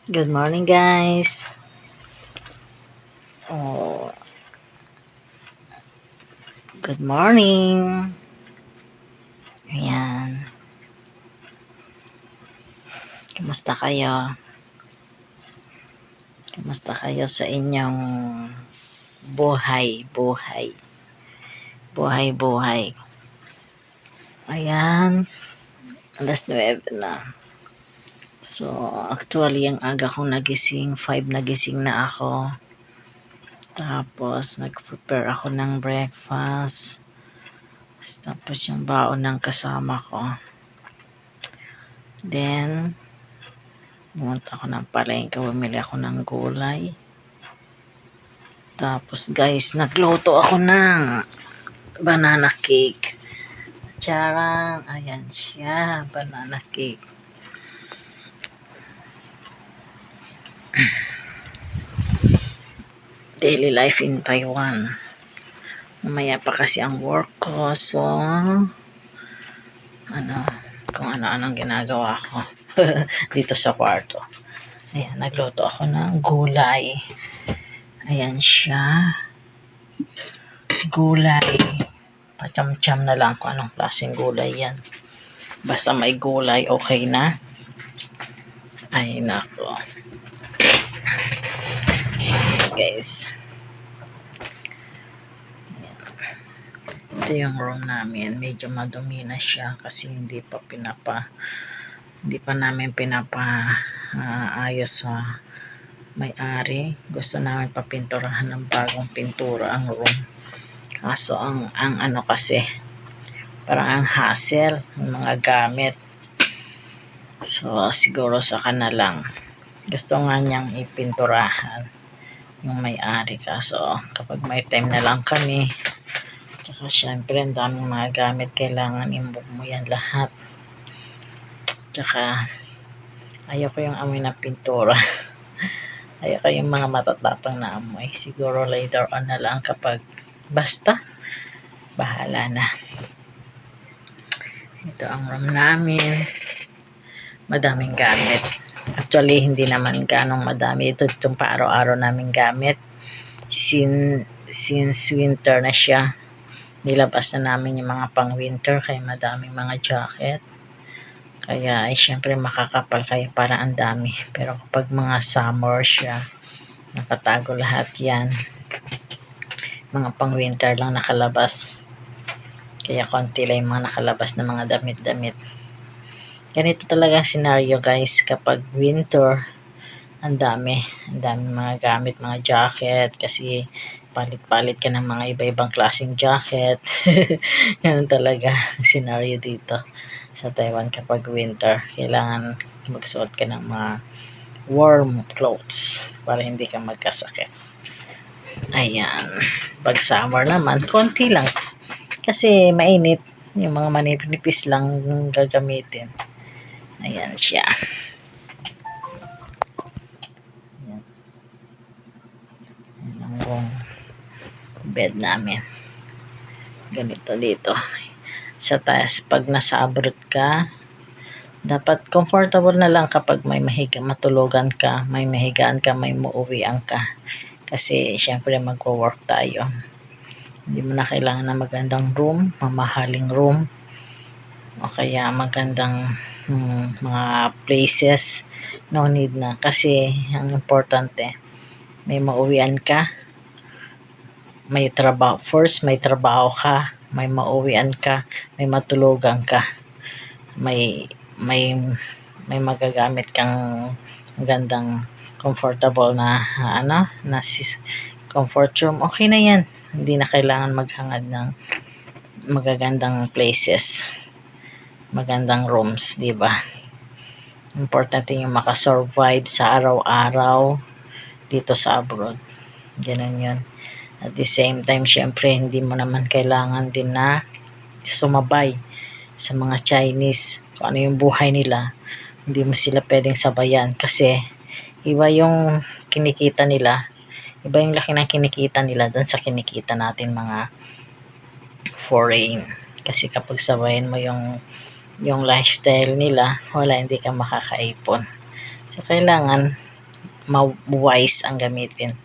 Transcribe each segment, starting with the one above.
Good morning, guys. Oh, good morning. Ayan. Kamusta kayo? Kamusta kayo sa inyong buhay, buhay, buhay, buhay? Ayan. Alas 9 na. So, actually, ang aga kong nagising. 5 nagising na ako. Tapos, nag-prepare ako ng breakfast. Tapos, yung baon ng kasama ko. Then, pumunta ako ng palengke, bumili ako ng gulay. Tapos guys, nagluto ako ng banana cake. Charang, ayan siya, banana cake. Daily life in Taiwan. Mamaya pa kasi ang work ko, so kung ano-anong ginagawa ko dito sa kwarto. Ayan, nagluto ako ng gulay. Ayan siya. Gulay. Pacham-cham na lang kung anong klaseng gulay yan. Basta may gulay, okay na. Ay, nako. Guys. Ayan. Ito yung room namin. Medyo madumi na siya kasi hindi pa namin ayos sa may-ari. Gusto namin papinturahan ng bagong pintura ang room. Kaso ang ano kasi, parang ang hassle ng mga gamit. So, siguro saka na lang. Gusto nga niyang ipinturahan yung may-ari. Kaso, kapag may time na lang kami, tsaka syempre, ang daming mga gamit, kailangan i-move mo yan lahat. Tsaka, ayoko yung amoy na pintura. Ayoko yung mga matatapang na amoy. Siguro later on na lang kapag basta, bahala na. Ito ang room namin. Madaming gamit. Actually, hindi naman ganong madami. Ito itong pa-araw-araw naming gamit. Since winter na siya, nilabas na namin yung mga pang-winter kaya madaming mga jacket. Kaya ay syempre makakapal kayo para ang dami. Pero kapag mga summer siya, nakatago lahat yan. Mga pang-winter lang nakalabas. Kaya konti lang yung mga nakalabas na mga damit-damit. Ganito talaga ang scenario guys kapag winter, ang dami mga gamit, mga jacket kasi palit-palit ka ng mga iba-ibang klaseng jacket. Ganun talaga ang scenario dito sa Taiwan kapag winter. Kailangan magsuot ka ng mga warm clothes para hindi ka magkasakit. Ayan. Pag summer naman, konti lang. Kasi mainit. Yung mga manipis lang gagamitin. Ayan siya. Ayan. Ayan ang bed namin. Ganito dito. Sa taas, pag nasa abroad ka, dapat comfortable na lang kapag may matulugan ka, may mahigaan ka, may muuwian ka. Kasi, syempre, magwo-work tayo. Hindi mo na kailangan ng magandang room, mamahaling room, o kaya magandang mga places. No need na. Kasi, ang importante, may mauwian ka, may trabaho. First, may trabaho ka, may mauwian ka, may matulugan ka, may magagamit kang magandang comfortable na comfort room. Okay na yan. Hindi na kailangan maghangad ng magagandang places, magandang rooms, di ba? Importante yung makasurvive sa araw-araw dito sa abroad. Ganun yun. At the same time, syempre, hindi mo naman kailangan din na sumabay sa mga Chinese. Kung ano yung buhay nila, hindi mo sila pwedeng sabayan kasi iba yung kinikita nila. Iba yung laki ng kinikita nila doon sa kinikita natin mga foreign. Kasi kapag sabayan mo yung lifestyle nila, wala, hindi ka makakaipon. So, kailangan ma-wise ang gamitin.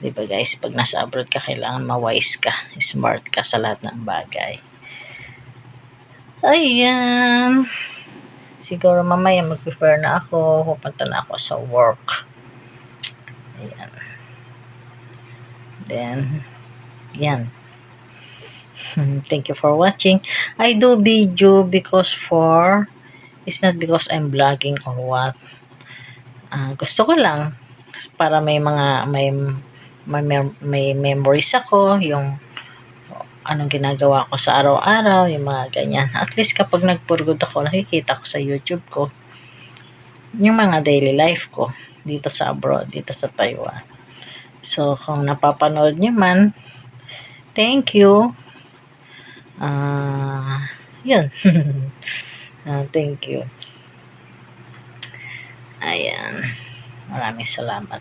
Diba guys, pag nasa abroad ka, kailangan ma-wise ka, smart ka sa lahat ng bagay. Ayan. Siguro mamaya mag-prepare na ako, pupunta na ako sa work. Ayan. Then, yan. Thank you for watching. I do video because it's not because I'm vlogging or what. Gusto ko lang para may memories ako, yung anong ginagawa ko sa araw-araw, yung mga ganyan. At least kapag nagpurgod ako, nakikita ko sa YouTube ko yung mga daily life ko dito sa abroad, dito sa Taiwan. So, kung napapanood nyo man, thank you. Yun. Thank you. Ayan. Maraming salamat.